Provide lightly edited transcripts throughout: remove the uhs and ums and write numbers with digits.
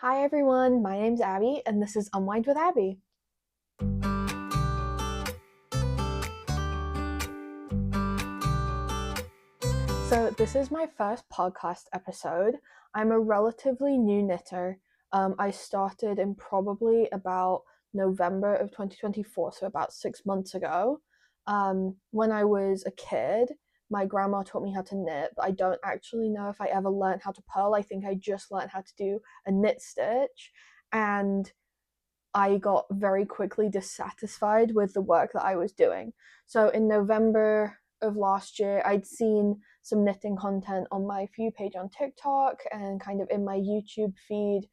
Hi everyone, my name's Abby and this is Unwind with Abby. So this is my first podcast episode. I'm a relatively new knitter. I started in probably about November of 2024, so about 6 months ago. When I was a kid, my grandma taught me how to knit, but I don't actually know if I ever learned how to purl. I think I just learned how to do a knit stitch, and I got very quickly dissatisfied with the work that I was doing. So in November of last year, I'd seen some knitting content on my For You page on TikTok and kind of in my YouTube feed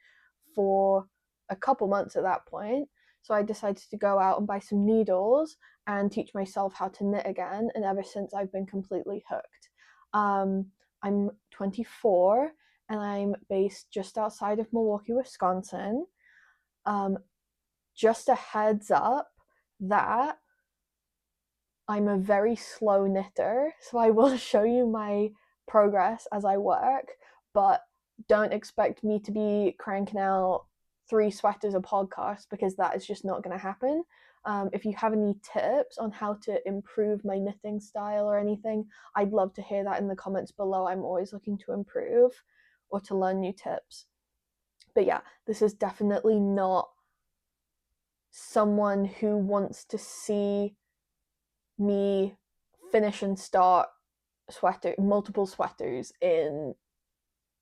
for a couple months at that point. So I decided to go out and buy some needles and teach myself how to knit again. And ever since, I've been completely hooked. I'm 24 and I'm based just outside of Milwaukee, Wisconsin. Um, just a heads up that I'm a very slow knitter, so I will show you my progress as I work, but don't expect me to be cranking out 3 sweaters a podcast because that is just not going to happen. If you have any tips on how to improve my knitting style or anything, I'd love to hear that in the comments below. I'm always looking to improve or to learn new tips. But yeah, this is definitely not someone who wants to see me finish and start multiple sweaters in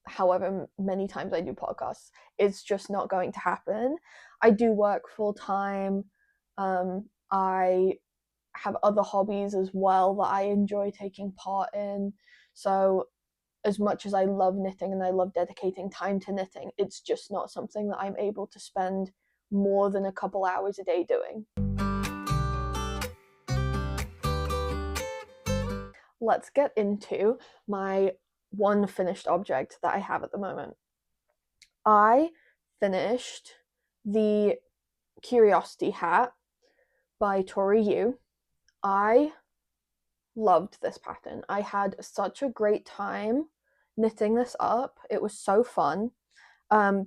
however many times I do podcasts. It's just not going to happen. I do work full time. I have other hobbies as well that I enjoy taking part in. So as much as I love knitting and I love dedicating time to knitting, it's just not something that I'm able to spend more than a couple hours a day doing. Let's get into my one finished object that I have at the moment. I finished the Curiosity hat by Tori Yu. I loved this pattern. I had such a great time knitting this up. It was so fun.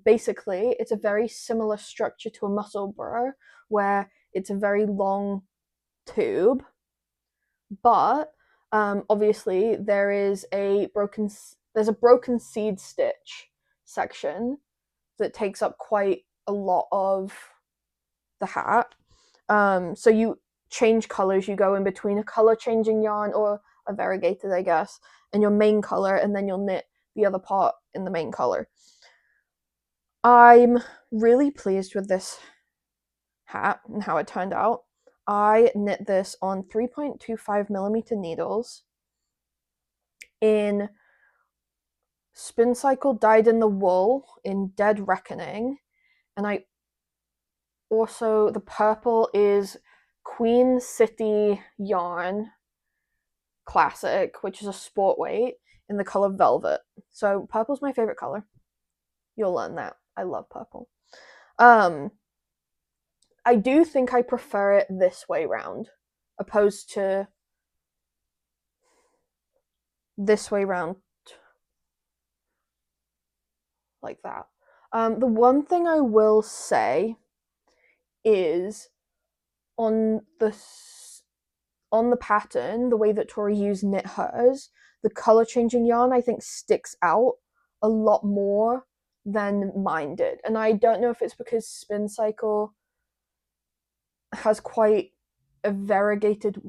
Basically, it's a very similar structure to a muscle burr, where it's a very long tube, but obviously there's a broken seed stitch section that takes up quite a lot of the hat. So you change colors, you go in between a color changing yarn or a variegated, I guess, and your main color, and then you'll knit the other part in the main color. I'm really pleased with this hat and how it turned out. I knit this on 3.25mm needles in Spin Cycle Dyed in the Wool in Dead Reckoning, and I also, the purple is Queen City Yarn Classic, which is a sport weight in the color Velvet. So purple's my favorite color. You'll learn that. I love purple. I do think I prefer it this way round, opposed to this way round like that. The one thing I will say is on the pattern, the way that Tori Yu's knit hers, the color changing yarn I think sticks out a lot more than mine did. And I don't know if it's because Spin Cycle has quite a variegated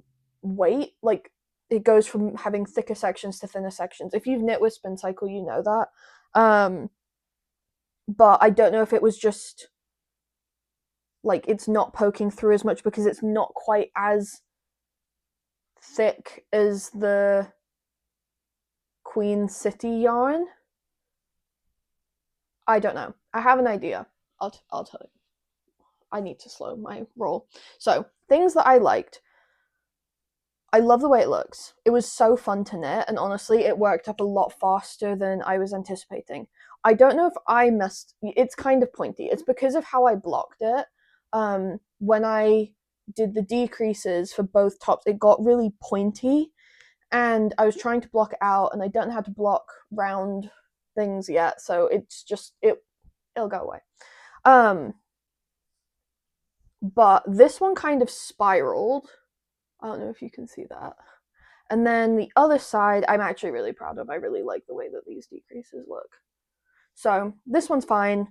weight. Like, it goes from having thicker sections to thinner sections. If you've knit with Spin Cycle, you know that. But I don't know if it was just like it's not poking through as much because it's not quite as thick as the Queen City yarn. I don't know. I have an idea. I'll tell you. I need to slow my roll. So, things that I liked. I love the way it looks. It was so fun to knit, and honestly, it worked up a lot faster than I was anticipating. I don't know if I missed. It's kind of pointy. It's because of how I blocked it. When I did the decreases for both tops, it got really pointy, and I was trying to block it out, and I don't know how to block round things yet, so it's just it it'll go away. But this one kind of spiraled. I don't know if you can see that. And then the other side, I'm actually really proud of. I really like the way that these decreases look. So this one's fine.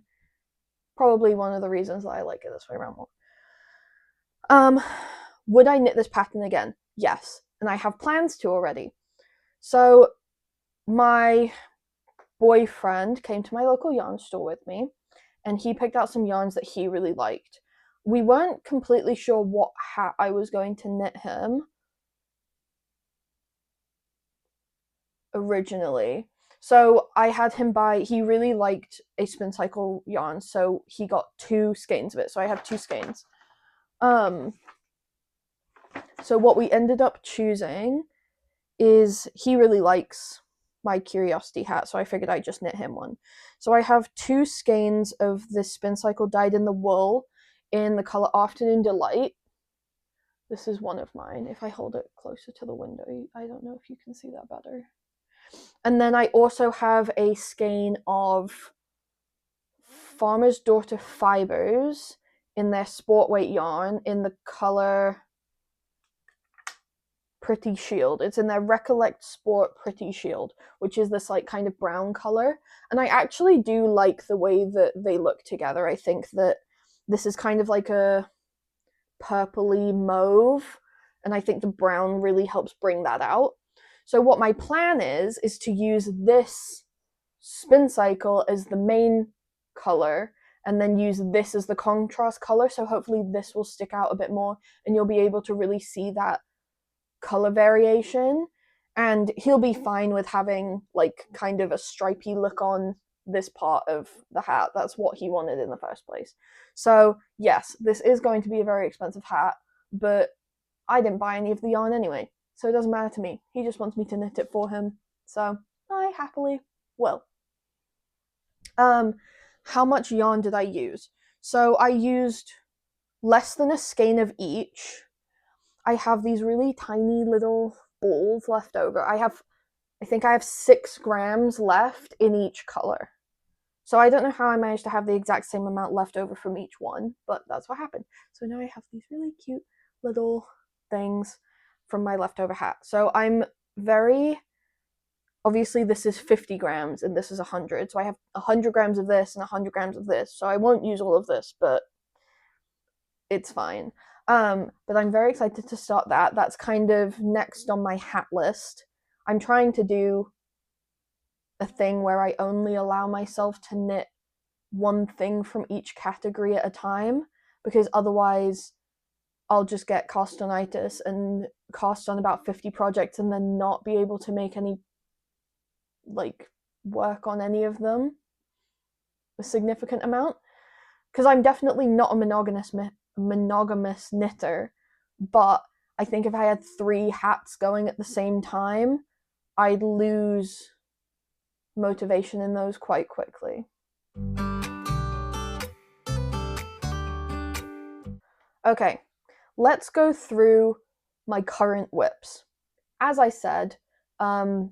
Probably one of the reasons that I like it this way around more. Would I knit this pattern again? Yes. And I have plans to already. So my boyfriend came to my local yarn store with me, and he picked out some yarns that he really liked. We weren't completely sure what hat I was going to knit him originally. So I had him buy, he really liked a spin cycle yarn, so he got 2 skeins of it. So I have 2 skeins. So what we ended up choosing is, he really likes my curiosity hat, so I figured I'd just knit him one. So I have 2 skeins of this spin cycle dyed in the wool in the color Afternoon Delight. This is one of mine. If I hold it closer to the window, I don't know if you can see that better. And then I also have a skein of Farmer's Daughter fibers in their sport weight yarn in the color Pretty Shield. It's in their Recollect Sport Pretty Shield, which is this like kind of brown color. And I actually do like the way that they look together. I think that this is kind of like a purpley mauve, and I think the brown really helps bring that out. So what my plan is to use this spin cycle as the main color, and then use this as the contrast color, so hopefully this will stick out a bit more and you'll be able to really see that color variation. And he'll be fine with having like kind of a stripy look on this part of the hat. That's what he wanted in the first place. So yes, this is going to be a very expensive hat, but I didn't buy any of the yarn anyway, so it doesn't matter to me. He just wants me to knit it for him, so I happily will. How much yarn did I use? So I used less than a skein of each. I have these really tiny little balls left over. I think I have 6 grams left in each color. So I don't know how I managed to have the exact same amount left over from each one, but that's what happened. So now I have these really cute little things from my leftover hat. So I'm very, obviously this is 50 grams and this is 100. So I have 100 grams of this and 100 grams of this. So I won't use all of this, but it's fine. But I'm very excited to start that. That's kind of next on my hat list. I'm trying to do a thing where I only allow myself to knit one thing from each category at a time, because otherwise I'll just get castonitis and cast on about 50 projects and then not be able to make any like work on any of them a significant amount, because I'm definitely not a monogamous knitter, but I think if I had 3 hats going at the same time, I'd lose motivation in those quite quickly. Okay, let's go through my current whips. As I said, I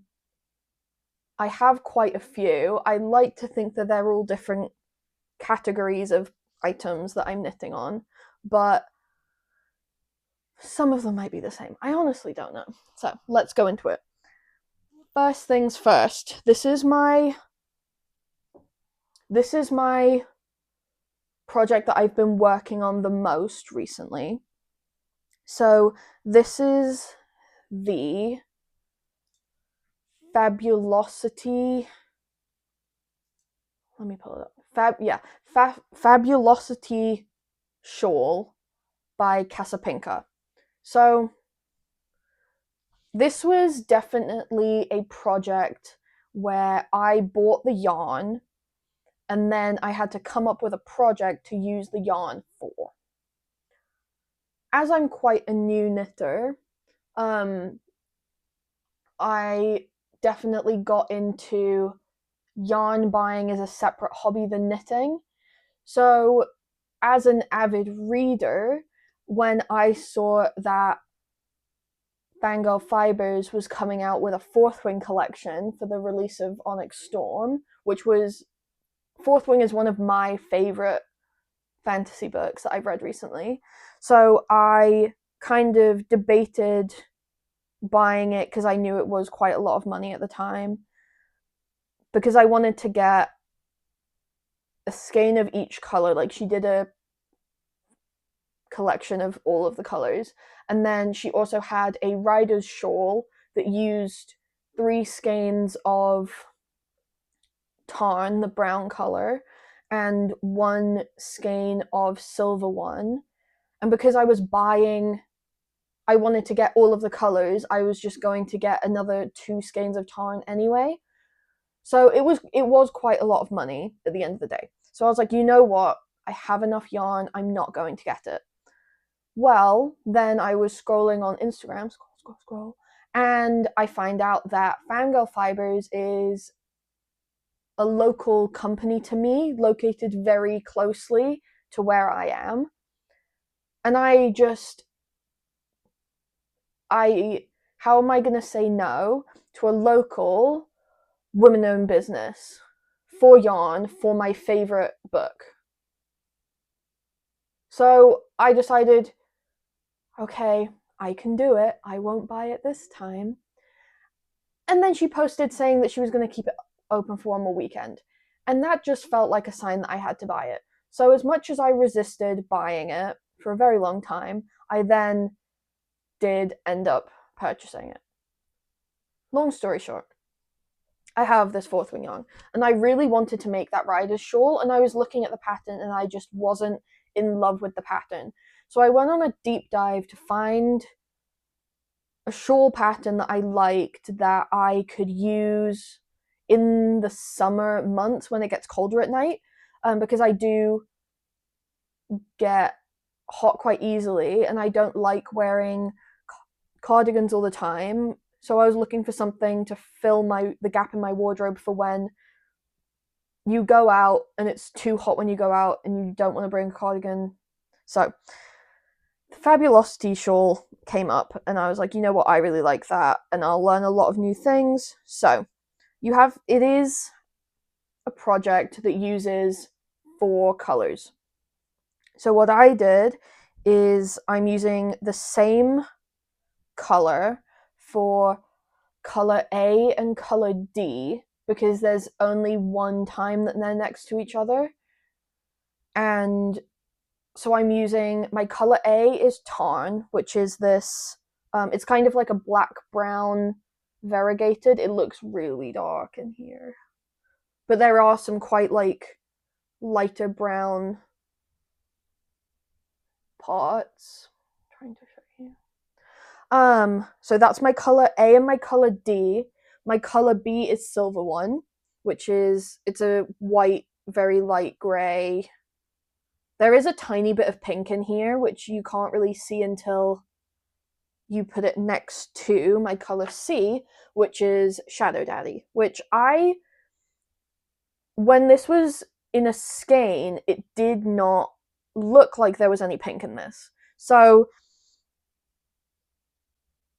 have quite a few. I like to think that they're all different categories of items that I'm knitting on, but some of them might be the same. I honestly don't know. So let's go into it. First things first, this is my project that I've been working on the most recently. So this is the Fabulosity, let me pull it up. Fabulosity shawl by Casapinka. So this was definitely a project where I bought the yarn and then I had to come up with a project to use the yarn for. As I'm quite a new knitter, I definitely got into yarn buying as a separate hobby than knitting. So as an avid reader, when I saw that Fangirl Fibers was coming out with a Fourth Wing collection for the release of Onyx Storm, which was Fourth Wing is one of my favorite fantasy books that I've read recently. So I kind of debated buying it because I knew it was quite a lot of money at the time, because I wanted to get a skein of each color. Like, she did a collection of all of the colors, and then she also had a rider's shawl that used 3 skeins of tarn, the brown color, and 1 skein of silver one. And because I wanted to get all of the colors, I was just going to get another 2 skeins of tarn anyway. So it was quite a lot of money at the end of the day. So I was like, you know what? I have enough yarn. I'm not going to get it. Well, then I was scrolling on Instagram, scroll, and I find out that Fangirl Fibers is a local company to me, located very closely to where I am. And how am I going to say no to a local women-owned business for yarn for my favorite book? So I decided, okay, I can do it. I won't buy it this time. And then she posted saying that she was going to keep it open for one more weekend. And that just felt like a sign that I had to buy it. So as much as I resisted buying it for a very long time, I then did end up purchasing it. Long story short, I have this Fourth Wing yarn, and I really wanted to make that rider's shawl, and I was looking at the pattern and I just wasn't in love with the pattern. So I went on a deep dive to find a shawl pattern that I liked, that I could use in the summer months when it gets colder at night, because I do get hot quite easily and I don't like wearing cardigans all the time. So I was looking for something to fill the gap in my wardrobe for when you go out and it's too hot when you go out and you don't want to bring a cardigan. So the Fabulosity shawl came up and I was like, you know what, I really like that and I'll learn a lot of new things. So it is a project that uses 4 colors. So what I did is I'm using the same color for color A and color D, because there's only one time that they're next to each other. And so I'm using, my color A is Tarn, which is this, it's kind of like a black brown variegated. It looks really dark in here, but there are some quite like lighter brown parts. I'm trying to show you. So that's my color A and my color D. My color B is Silver One, which is, it's a white, very light gray. There is a tiny bit of pink in here, which you can't really see until you put it next to my color C, which is Shadow Daddy, which when this was in a skein, it did not look like there was any pink in this. So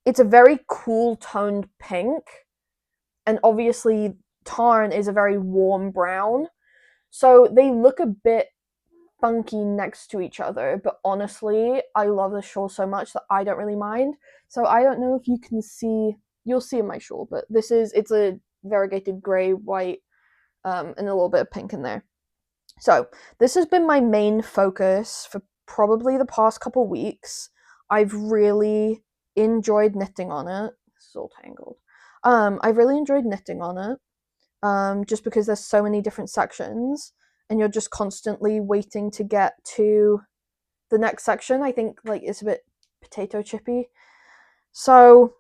it's a very cool toned pink, and obviously Tarn is a very warm brown. So they look a bit funky next to each other, but honestly, I love the shawl so much that I don't really mind. So I don't know if you can see, you'll see in my shawl, but it's a variegated grey, white, and a little bit of pink in there. So this has been my main focus for probably the past couple weeks. I've really enjoyed knitting on it. This is all tangled. I've really enjoyed knitting on it, just because there's so many different sections and you're just constantly waiting to get to the next section. I think like it's a bit potato chippy. So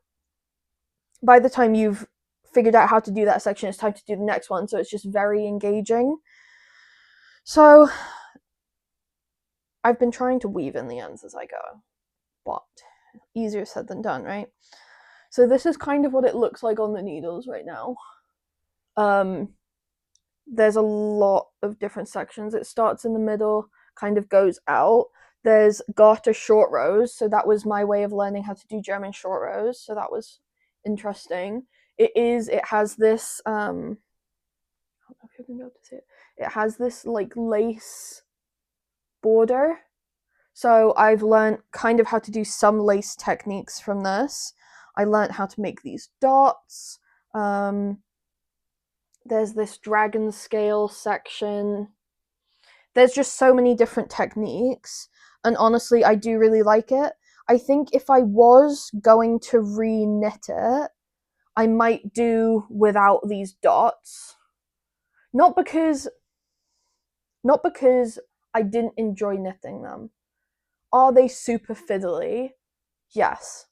by the time you've figured out how to do that section, it's time to do the next one. So it's just very engaging. So I've been trying to weave in the ends as I go, but easier said than done, right? So this is kind of what it looks like on the needles right now. There's a lot of different sections. It starts in the middle, kind of goes out. There's garter short rows, so that was my way of learning how to do German short rows, so that was interesting. It has this, I don't know if you're gonna be able to see it. it has this like lace border. So I've learned kind of how to do some lace techniques from this. I learned how to make these dots. There's this dragon scale section. There's just so many different techniques, and honestly, I do really like it. I think if I was going to re-knit it, I might do without these dots. Not because not because I didn't enjoy knitting them. Are they super fiddly? Yes.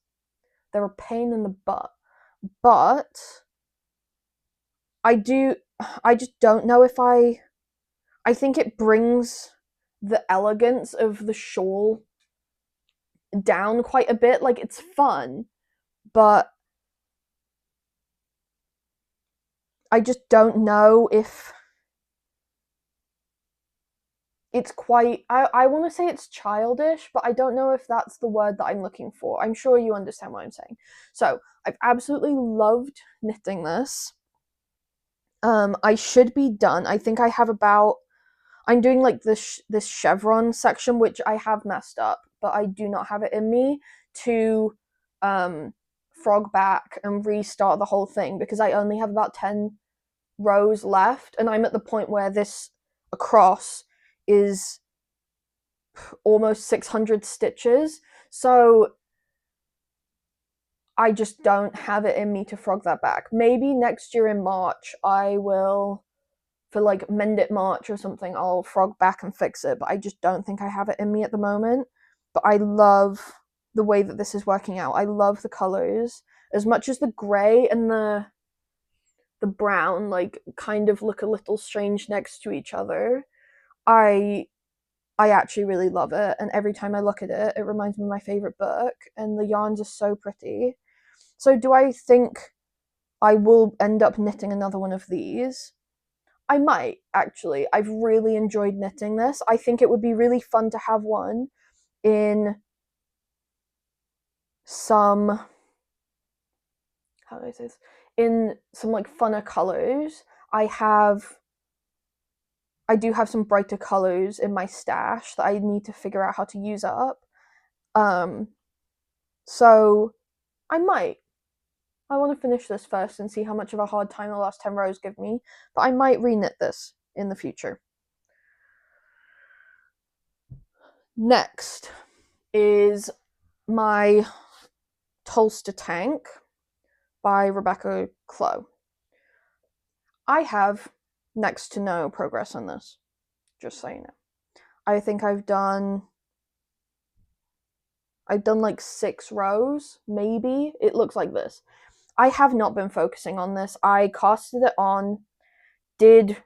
They're a pain in the butt. But I just don't know if I think it brings the elegance of the shawl down quite a bit. Like, it's fun, but I just don't know if it's quite, I want to say it's childish, but I don't know if that's the word that I'm looking for. I'm sure you understand what I'm saying. So I've absolutely loved knitting this. I should be done. I think I have about, I'm doing like this chevron section, which I have messed up, but I do not have it in me to frog back and restart the whole thing, because I only have about 10 rows left, and I'm at the point where this across is almost 600 stitches. So I just don't have it in me to frog that back. Maybe next year in March I will, for like Mend It March or something, I'll frog back and fix it, but I just don't think I have it in me at the moment. But I love the way that this is working out. I love the colors. As much as the grey and the brown like kind of look a little strange next to each other, I actually really love it, and every time I look at it, it reminds me of my favorite book, and the yarns are so pretty. So do I think I will end up knitting another one of these? I might, actually. I've really enjoyed knitting this. I think it would be really fun to have one in some, how do I say this? In some like funner colors. I do have some brighter colors in my stash that I need to figure out how to use up. So I might. I want to finish this first and see how much of a hard time the last 10 rows give me, but I might re-knit this in the future. Next is my Tulster Tank by Rebecca Clow. I have next to no progress on this, just so you know. I think I've done like 6 rows, maybe. It looks like this. I have not been focusing on this. I casted it on, did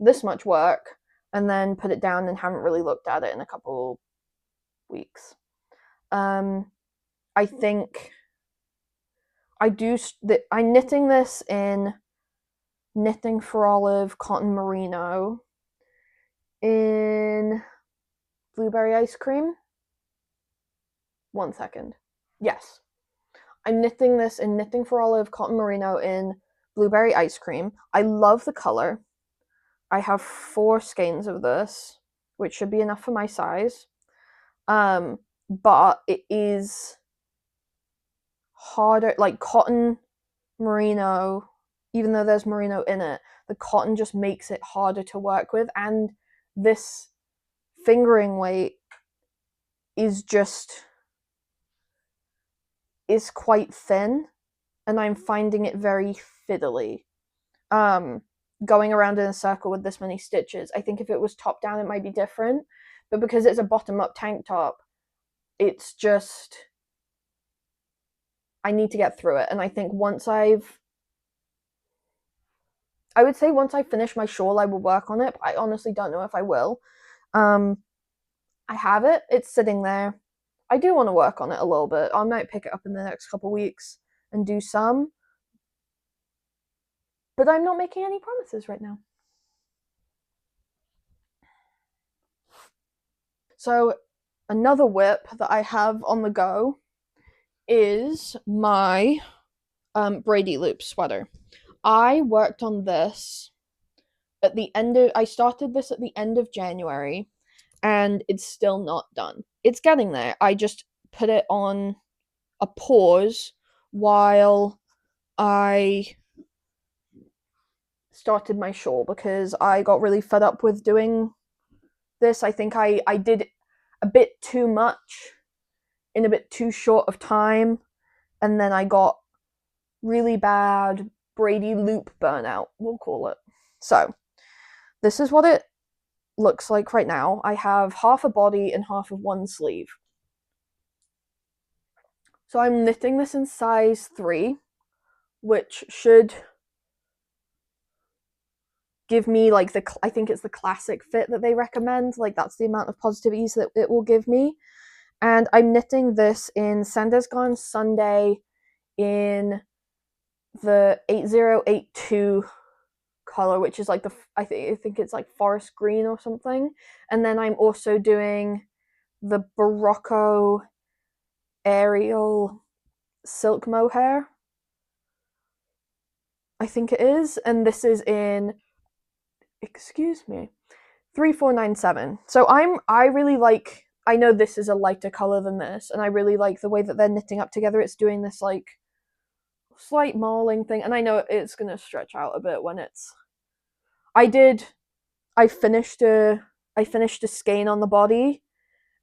this much work, and then put it down and haven't really looked at it in a couple weeks. I think I'm knitting this in Knitting for Olive Cotton Merino in Blueberry Ice Cream. 1 second. Yes. I'm knitting this in Knitting for Olive Cotton Merino in Blueberry Ice Cream. I love the color. I have 4 skeins of this, which should be enough for my size. But it is harder, like cotton merino, even though there's merino in it, the cotton just makes it harder to work with, and this fingering weight is quite thin, and I'm finding it very fiddly. Going around in a circle with this many stitches. I think if it was top down, it might be different, but because it's a bottom up tank top, it's just, I need to get through it. And I think once I would say once I finish my shawl, I will work on it, but I honestly don't know if I will. I have it, it's sitting there. I do want to work on it a little bit. I might pick it up in the next couple weeks and do some, but I'm not making any promises right now. So another whip that I have on the go is my Brady Loop sweater. I worked on this I started this at the end of January, and it's still not done. It's getting there. I just put it on a pause while I started my shawl because I got really fed up with doing this. I think I did a bit too much in a bit too short of time, and then I got really bad Brady loop burnout, we'll call it. So, this is what it looks like right now. I have half a body and half of one sleeve. So I'm knitting this in size 3, which should give me like I think it's the classic fit that they recommend. Like that's the amount of positive ease that it will give me. And I'm knitting this in Sandesgarn Sunday in the 8082 color, which is like I think it's like forest green or something. And then I'm also doing the Barocco Aerial silk mohair, I think it is, and this is in, excuse me, 3497. So I really like, I know this is a lighter color than this, and I really like the way that they're knitting up together. It's doing this like slight mauling thing, and I know it's gonna stretch out a bit when it's. I did. I finished a skein on the body,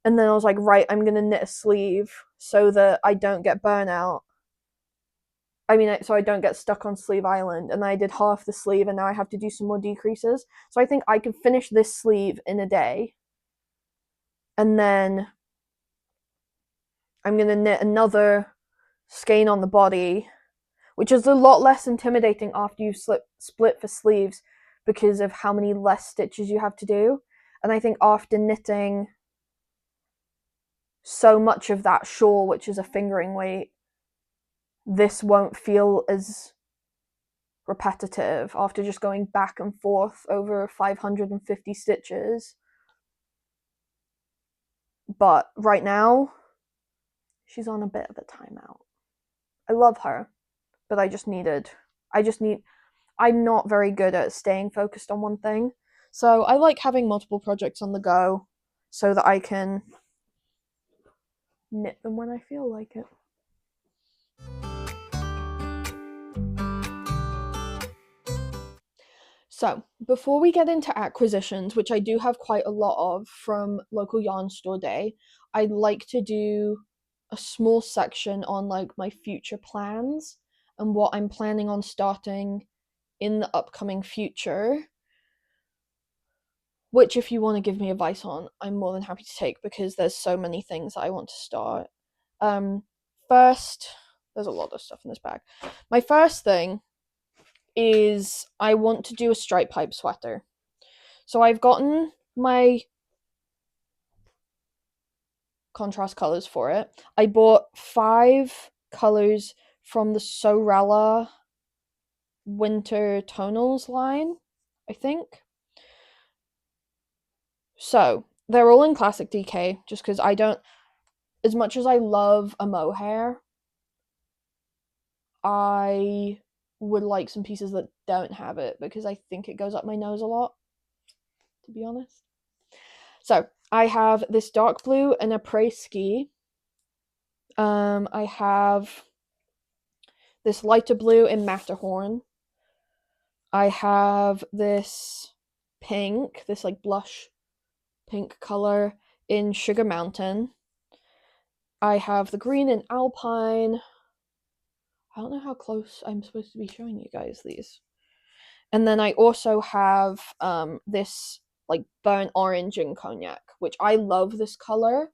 and then I was like, right, I'm gonna knit a sleeve so that I don't get burnout. I mean, so I don't get stuck on Sleeve Island. And I did half the sleeve, and now I have to do some more decreases. So I think I can finish this sleeve in a day, and then I'm gonna knit another skein on the body, which is a lot less intimidating after you've split for sleeves because of how many less stitches you have to do. And I think after knitting so much of that shawl, which is a fingering weight, this won't feel as repetitive after just going back and forth over 550 stitches. But right now, she's on a bit of a timeout. I love her, but I'm not very good at staying focused on one thing. So I like having multiple projects on the go so that I can knit them when I feel like it. So, before we get into acquisitions, which I do have quite a lot of from local yarn store day, I'd like to do a small section on like my future plans and what I'm planning on starting in the upcoming future. Which, if you want to give me advice on, I'm more than happy to take because there's so many things I want to start. First, there's a lot of stuff in this bag. My first thing is I want to do a stripe pipe sweater. So I've gotten my contrast colors for it. I bought 5 colors from the Sorella Winter Tonals line, I think. So they're all in classic DK just because I don't, as much as I love a mohair, I would like some pieces that don't have it because I think it goes up my nose a lot, to be honest. So I have this dark blue and a prey ski. I have this lighter blue in Matterhorn. I have this pink, this like blush pink color in Sugar Mountain. I have the green in Alpine. I don't know how close I'm supposed to be showing you guys these. And then I also have this like burnt orange in Cognac, which I love this color,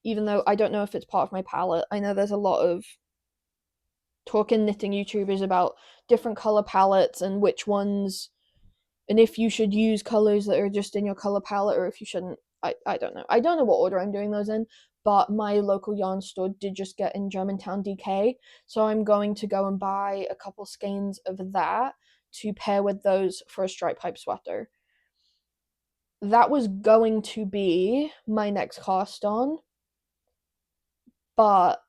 even though I don't know if it's part of my palette. I know there's a lot of talk in knitting YouTubers about different color palettes and which ones, and if you should use colors that are just in your color palette or if you shouldn't. I don't know. I don't know what order I'm doing those in, but my local yarn store did just get in Germantown DK, so I'm going to go and buy a couple skeins of that to pair with those for a stripe pipe sweater. That was going to be my next cast on, but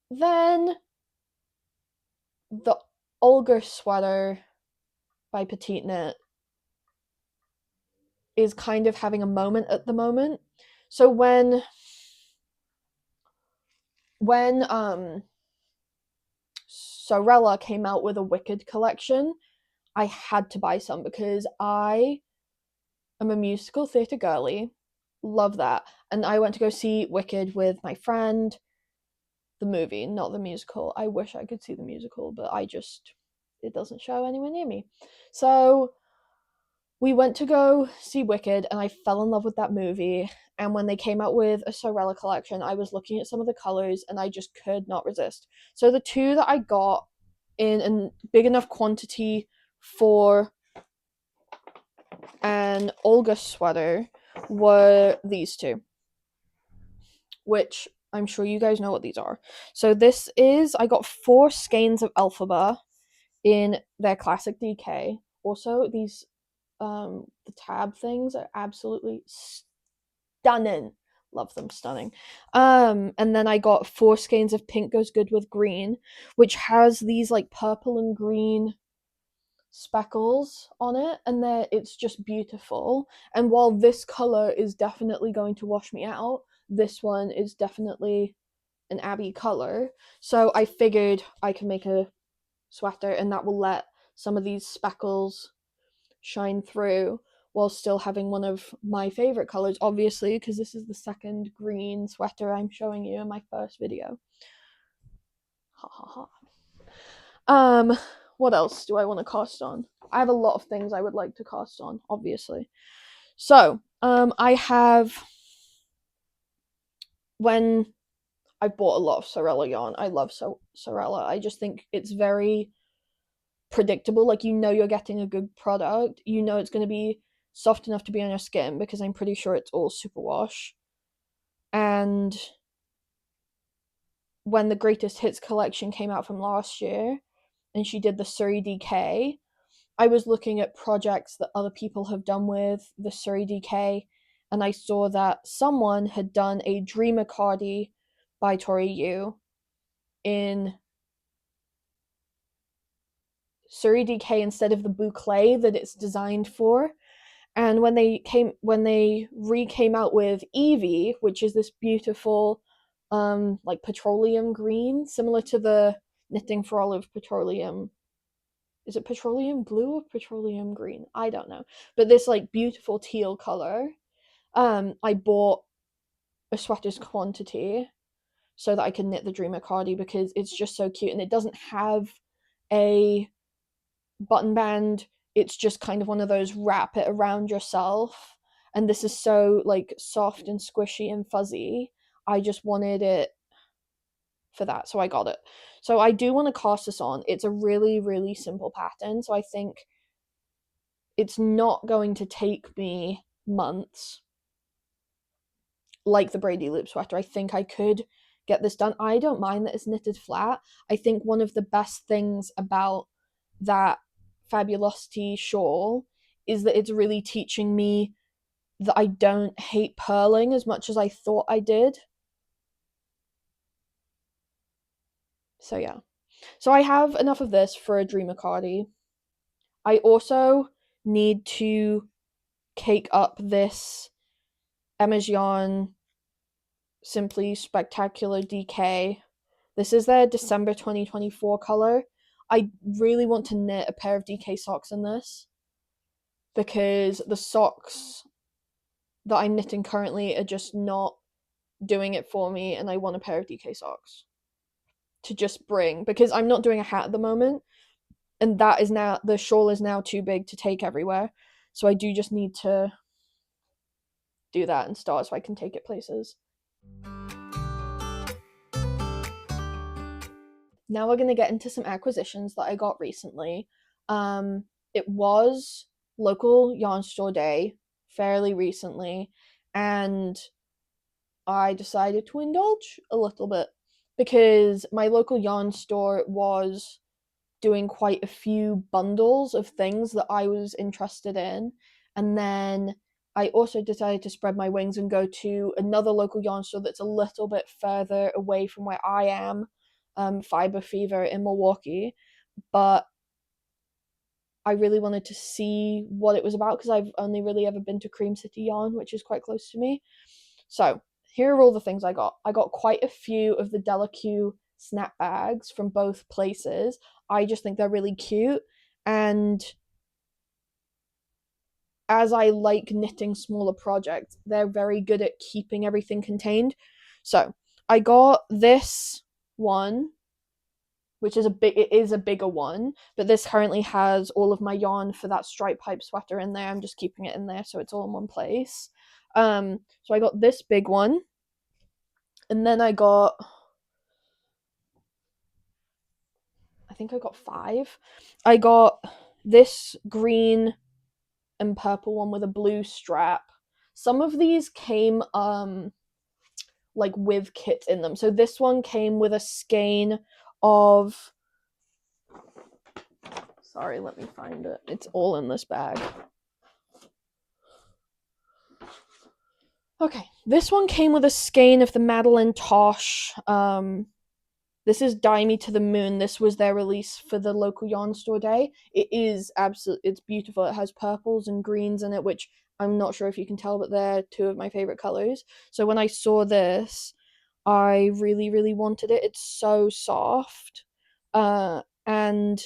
then the Olga sweater by Petite Knit is kind of having a moment at the moment. So when Sorella came out with a Wicked collection, I had to buy some because I am a musical theatre girly. Love that. And I went to go see Wicked with my friend. The movie, not the musical. I wish I could see the musical, but it doesn't show anywhere near me. So we went to go see Wicked, and I fell in love with that movie. And when they came out with a Sorella collection, I was looking at some of the colors and I just could not resist. So the two that I got in a big enough quantity for an Olga sweater were these two, which I'm sure you guys know what these are. So I got 4 skeins of Elphaba in their classic DK. Also, these the tab things are absolutely stunning. Love them, stunning. And then I got 4 skeins of Pink Goes Good with Green, which has these like purple and green speckles on it, and it's just beautiful. And while this color is definitely going to wash me out, this one is definitely an Abby color. So I figured I can make a sweater and that will let some of these speckles shine through while still having one of my favorite colors, obviously, because this is the second green sweater I'm showing you in my first video. Ha ha ha. What else do I want to cast on? I have a lot of things I would like to cast on, obviously. So, I have, when I've bought a lot of Sorella yarn, I love Sorella. I just think it's very predictable. Like, you know you're getting a good product. You know it's going to be soft enough to be on your skin because I'm pretty sure it's all superwash. And when the Greatest Hits collection came out from last year and she did the Surrey DK, I was looking at projects that other people have done with the Surrey DK, and I saw that someone had done a Dreamer Cardi by Tori Yu in Surrey DK instead of the boucle that it's designed for. And when they came out with Evie, which is this beautiful like petroleum green, similar to the Knitting for Olive petroleum. Is it petroleum blue or petroleum green? I don't know. But this like beautiful teal color. I bought a sweater's quantity so that I can knit the Dreamer Cardi because it's just so cute, and it doesn't have a button band. It's just kind of one of those wrap it around yourself, and this is so like soft and squishy and fuzzy. I just wanted it for that, so I got it. So I do want to cast this on. It's a really, really simple pattern, so I think it's not going to take me months like the Brady Loop sweater. I think I could get this done. I don't mind that it's knitted flat. I think one of the best things about that Fabulosity shawl is that it's really teaching me that I don't hate purling as much as I thought I did. So yeah. So I have enough of this for a Dreamer Cardi. I also need to cake up this Emma's Yarn Simply Spectacular DK. This is their December 2024 color. I really want to knit a pair of DK socks in this because the socks that I'm knitting currently are just not doing it for me, and I want a pair of DK socks to just bring because I'm not doing a hat at the moment, and the shawl is now too big to take everywhere. So I do just need to do that and start so I can take it places. Now we're going to get into some acquisitions that I got recently. It was local yarn store day fairly recently, and I decided to indulge a little bit because my local yarn store was doing quite a few bundles of things that I was interested in. And then I also decided to spread my wings and go to another local yarn store that's a little bit further away from where I am, Fiber Fever in Milwaukee. But I really wanted to see what it was about because I've only really ever been to Cream City Yarn, which is quite close to me. So here are all the things I got. I got quite a few of the Delaque snap bags from both places. I just think they're really cute, and as I like knitting smaller projects, they're very good at keeping everything contained. So I got this one, which is a bigger one, but this currently has all of my yarn for that stripe pipe sweater in there. I'm just keeping it in there so it's all in one place. So I got this big one, and then I think I got 5. I got this green and purple one with a blue strap. Some of these came like with kits in them. So this one came with a skein of, sorry, let me find it. It's all in this bag. Okay, this one came with a skein of the Madeline Tosh. This is Dye Me to the Moon. This was their release for the local yarn store day. It is it's beautiful. It has purples and greens in it, which I'm not sure if you can tell, but they're 2 of my favorite colors. So when I saw this, I really, really wanted it. It's so soft. And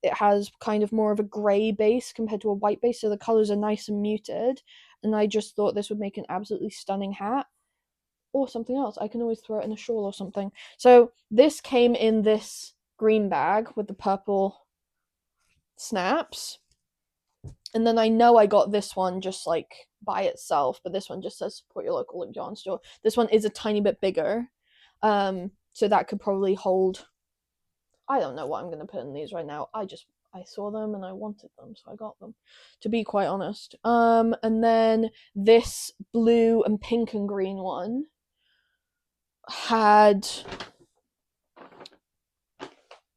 it has kind of more of a grey base compared to a white base, so the colors are nice and muted. And I just thought this would make an absolutely stunning hat. Or something else. I can always throw it in a shawl or something. So this came in this green bag with the purple snaps. And then I know I got this one just like by itself, but this one just says support your local yarn store. This one is a tiny bit bigger. So that could probably hold, I don't know what I'm gonna put in these right now. I saw them and I wanted them, so I got them, to be quite honest. And then this blue and pink and green one had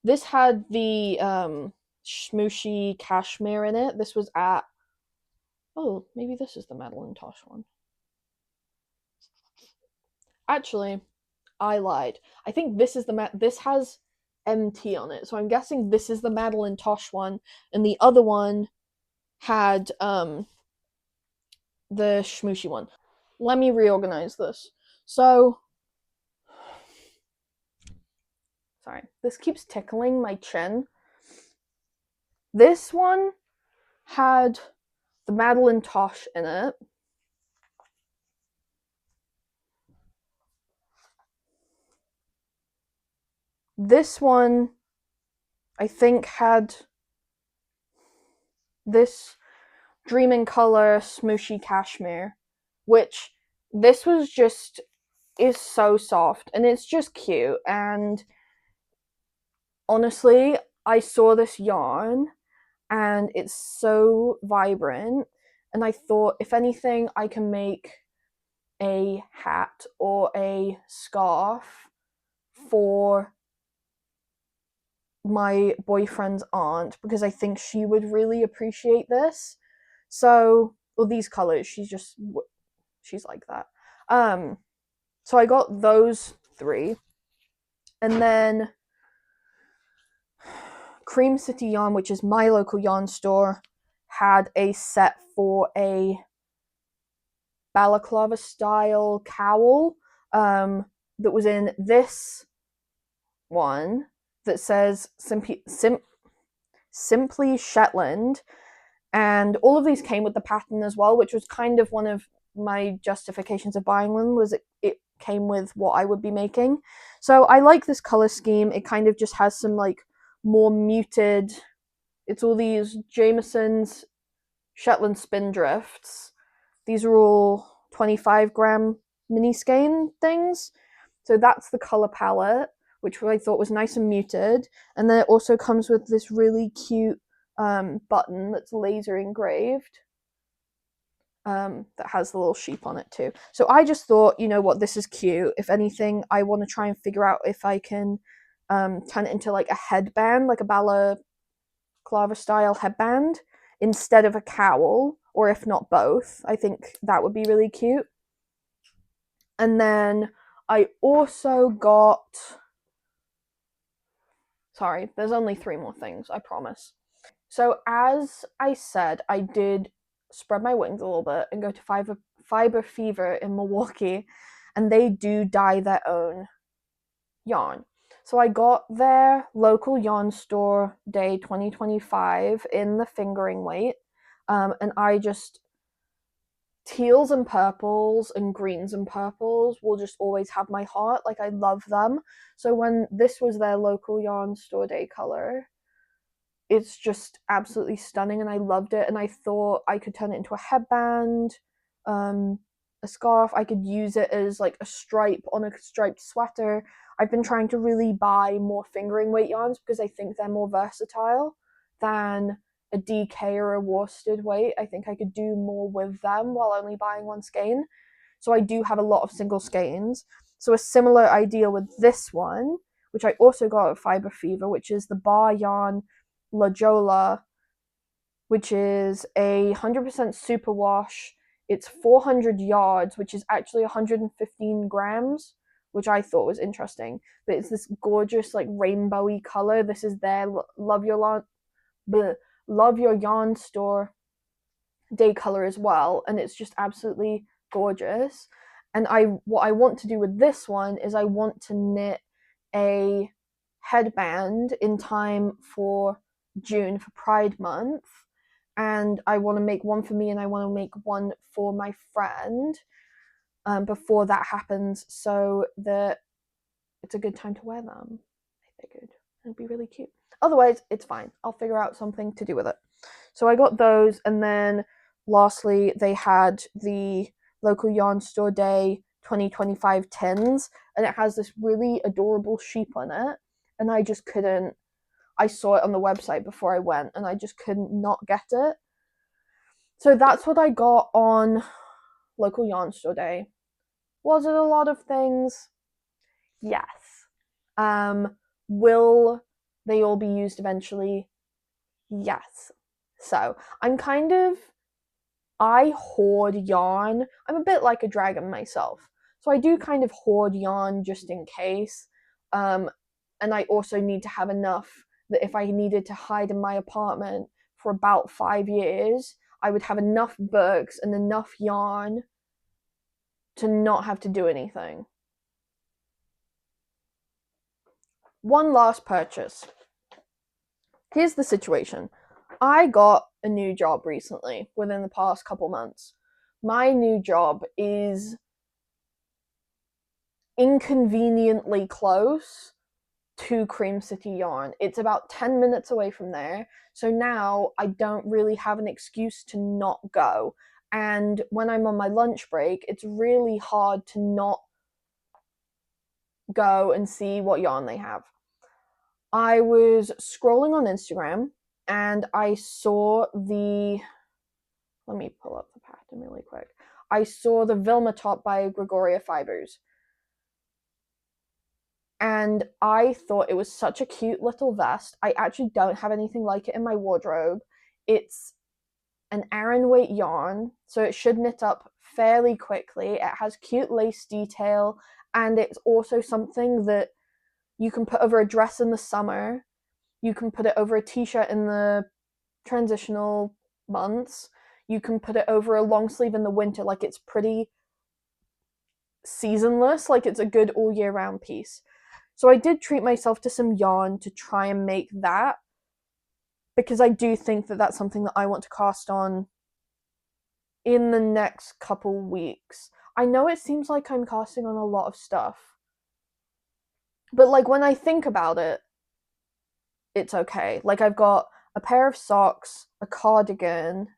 the smooshy cashmere in it. This was at, oh, maybe this is the Madeline Tosh one. Actually, I lied. I think this is this has MT on it, so I'm guessing this is the Madeline Tosh one, and the other one had the smooshy one. Let me reorganize this. So, sorry, this keeps tickling my chin. This one had the Madeline Tosh in it. This one, I think, had this Dreaming Color Smooshy Cashmere, which this was just is so soft and it's just cute. And honestly, I saw this yarn and it's so vibrant, and I thought, if anything, I can make a hat or a scarf for my boyfriend's aunt because I think she would really appreciate this. So, well, these colors, she's like that. So I got those 3, and then Cream City Yarn, which is my local yarn store, had a set for a balaclava style cowl that was in this one that says simply Shetland, and all of these came with the pattern as well, which was kind of one of my justifications of buying one, was it came with what I would be making. So I like this color scheme. It kind of just has some like more muted, it's all these Jameson's Shetland Spindrifts. These are all 25-gram mini skein things. So that's the color palette, which I thought was nice and muted. And then it also comes with this really cute button that's laser engraved. That has the little sheep on it too. So I just thought, you know what, this is cute. If anything, I want to try and figure out if I can turn it into like a headband, like a balaclava style headband, instead of a cowl, or if not both. I think that would be really cute. And then I also got, sorry, there's only 3 more things, I promise. So as I said, I did spread my wings a little bit and go to Fiber Fever in Milwaukee, and they do dye their own yarn. So I got their local yarn store day 2025 in the fingering weight, and I just teals and purples and greens and purples will just always have my heart. Like, I love them. So when this was their local yarn store day color, it's just absolutely stunning, and I loved it. And I thought I could turn it into a headband, a scarf. I could use it as like a stripe on a striped sweater. I've been trying to really buy more fingering weight yarns because I think they're more versatile than a DK or a worsted weight. I think I could do more with them while only buying one skein. So I do have a lot of single skeins. So a similar idea with this one, which I also got at Fiber Fever, which is the bar yarn La Jola, which is 100% superwash. It's 400 yards, which is actually 115 grams, which I thought was interesting. But it's this gorgeous, like, rainbowy color. This is their Love Your Yarn store day color as well, and it's just absolutely gorgeous. And what I want to do with this one is I want to knit a headband in time for June, for Pride Month, and I want to make one for me and I want to make one for my friend before that happens, so that it's a good time to wear them. I figured it'll be really cute. Otherwise, it's fine. I'll figure out something to do with it. So I got those, and then lastly, they had the local yarn store day 2025 tins, and it has this really adorable sheep on it, and I just couldn't. I saw it on the website before I went, and I just couldn't not get it. So that's what I got on local yarn store day. Was it a lot of things? Yes. Will they all be used eventually? Yes. So I hoard yarn. I'm a bit like a dragon myself. So I do kind of hoard yarn just in case. And I also need to have enough that if I needed to hide in my apartment for about 5 years, I would have enough books and enough yarn to not have to do anything. One last purchase. Here's the situation. I got a new job recently, within the past couple months. My new job is inconveniently close to Cream City Yarn. It's about 10 minutes away from there. So now I don't really have an excuse to not go. And when I'm on my lunch break, it's really hard to not go and see what yarn they have. I was scrolling on Instagram and I saw let me pull up the pattern really quick. I saw the Vilma top by Gregoria Fibers. And I thought it was such a cute little vest. I actually don't have anything like it in my wardrobe. It's an Aran weight yarn, so it should knit up fairly quickly. It has cute lace detail, and it's also something that you can put over a dress in the summer. You can put it over a t-shirt in the transitional months. You can put it over a long sleeve in the winter. Like, it's pretty seasonless. Like, it's a good all year round piece. So I did treat myself to some yarn to try and make that, because I do think that that's something that I want to cast on in the next couple weeks. I know it seems like I'm casting on a lot of stuff, but like, when I think about it, it's okay. Like, I've got a pair of socks, a cardigan.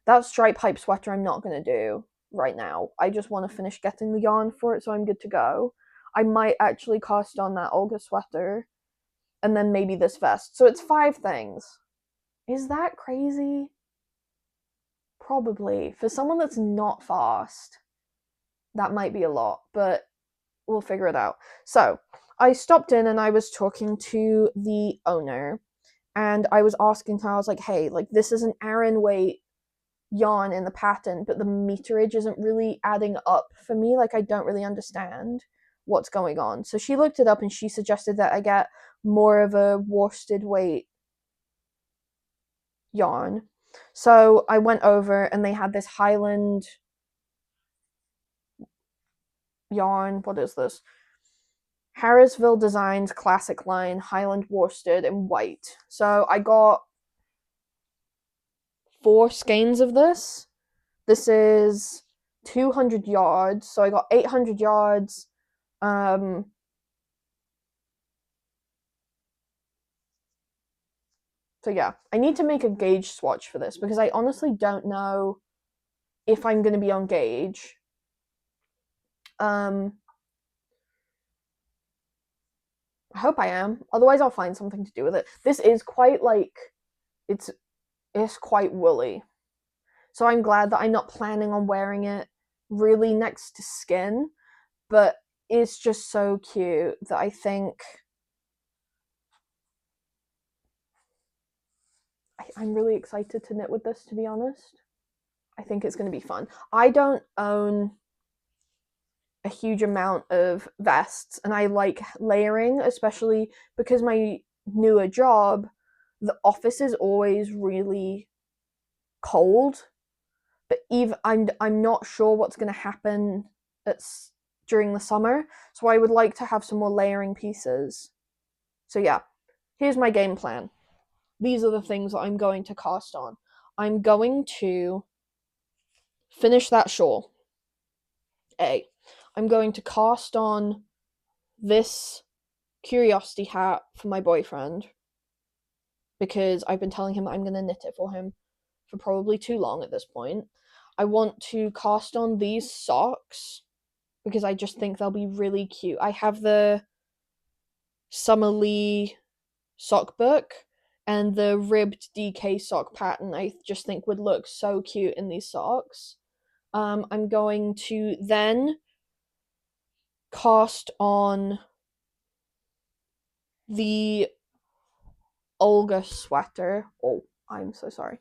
That stripe hype sweater I'm not going to do right now. I just want to finish getting the yarn for it so I'm good to go. I might actually cast on that Olga sweater, and then maybe this vest. So it's 5 things. Is that crazy? Probably. For someone that's not fast, that might be a lot, but we'll figure it out. So I stopped in and I was talking to the owner, and I was asking her, I was like, hey, like, this is an Aran weight yarn in the pattern, but the meterage isn't really adding up for me. Like, I don't really understand what's going on. So she looked it up and she suggested that I get more of a worsted weight yarn. So I went over and they had this Highland yarn. What is this? Harrisville Designs Classic Line Highland Worsted in white. So I got 4 skeins of this. This is 200 yards. So I got 800 yards. So yeah, I need to make a gauge swatch for this because I honestly don't know if I'm going to be on gauge. I hope I am. Otherwise, I'll find something to do with it. This is quite like it's quite woolly. So I'm glad that I'm not planning on wearing it really next to skin, but it's just so cute that I think I'm really excited to knit with this, to be honest. I think it's going to be fun. I don't own a huge amount of vests and I like layering, especially because my newer job, the office is always really cold. But even I'm not sure what's going to happen at, during the summer, so I would like to have some more layering pieces. So yeah, here's my game plan. These are the things that I'm going to cast on. I'm going to finish that shawl. I'm going to cast on this curiosity hat for my boyfriend because I've been telling him that I'm going to knit it for him for probably too long at this point. I want to cast on these socks because I just think they'll be really cute. I have the Summer Lee sock book and the ribbed DK sock pattern I just think would look so cute in these socks. I'm going to then cast on the Olga sweater. Oh, I'm so sorry.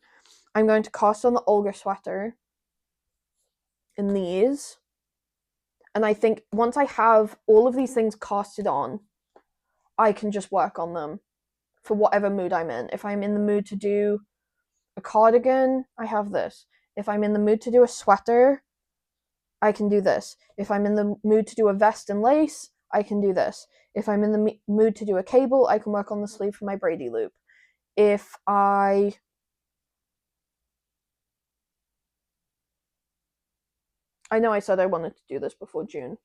I'm going to cast on the Olga sweater in these. And I think once I have all of these things casted on, I can just work on them for whatever mood I'm in. If I'm in the mood to do a cardigan, I have this. If I'm in the mood to do a sweater, I can do this. If I'm in the mood to do a vest and lace, I can do this. If I'm in the mood to do a cable, I can work on the sleeve for my Brady loop. If I know I said I wanted to do this before June,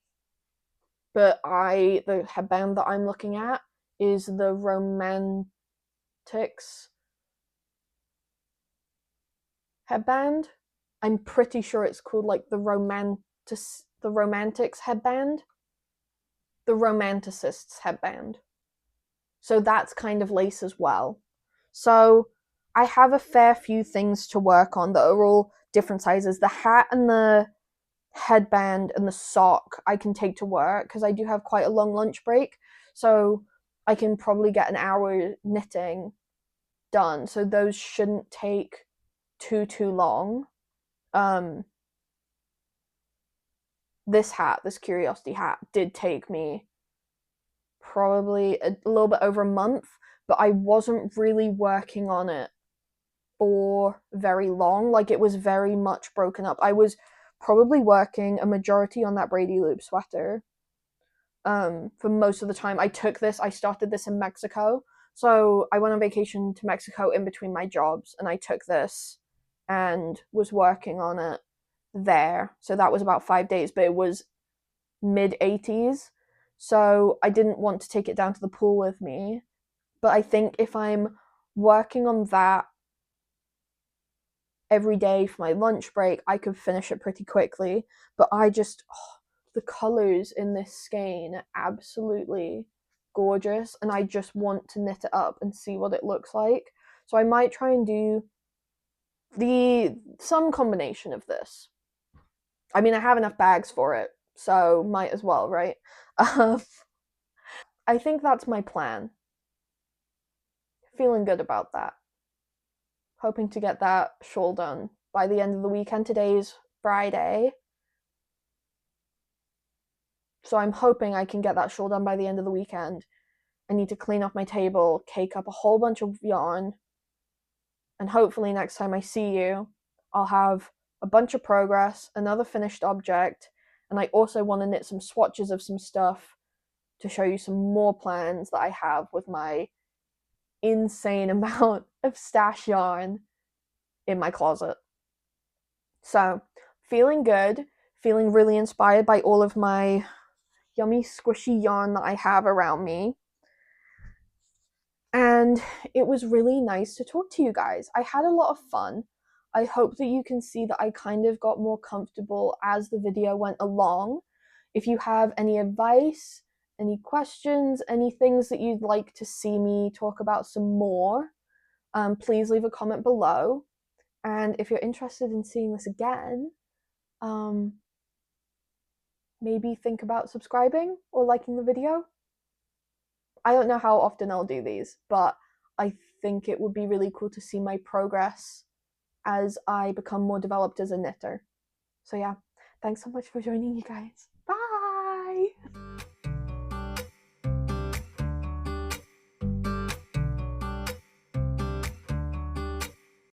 but the headband that I'm looking at is the Romantics headband. I'm pretty sure it's called like the Romantics headband, the Romanticists headband. So that's kind of lace as well. So I have a fair few things to work on that are all different sizes. The hat and the headband and the sock I can take to work because I do have quite a long lunch break. So I can probably get an hour knitting done. So those shouldn't take too long. This hat, this curiosity hat, did take me probably a little bit over a month, but I wasn't really working on it for very long. Like it was very much broken up. I was probably working a majority on that Brady loop sweater. For most of the time, I started this in Mexico. So I went on vacation to Mexico in between my jobs and I took this and was working on it there. So that was about 5 days, but it was mid 80s. So I didn't want to take it down to the pool with me. But I think if I'm working on that every day for my lunch break, I could finish it pretty quickly. But the colors in this skein are absolutely gorgeous, and I just want to knit it up and see what it looks like. So I might try and do some combination of this. I mean, I have enough bags for it, so might as well, right? I think that's my plan. Feeling good about that. Hoping to get that shawl done by the end of the weekend. Today's Friday. So I'm hoping I can get that shawl done by the end of the weekend. I need to clean off my table, cake up a whole bunch of yarn, And hopefully next time I see you, I'll have a bunch of progress, another finished object, and I also want to knit some swatches of some stuff to show you some more plans that I have with my insane amount of stash yarn in my closet. So, feeling good, feeling really inspired by all of my yummy squishy yarn that I have around me. And it was really nice to talk to you guys. I had a lot of fun. I hope that you can see that I kind of got more comfortable as the video went along. If you have any advice, any questions, any things that you'd like to see me talk about some more, please leave a comment below. And if you're interested in seeing this again, maybe think about subscribing or liking the video. I don't know how often I'll do these, but I think it would be really cool to see my progress as I become more developed as a knitter. So yeah, thanks so much for joining, you guys.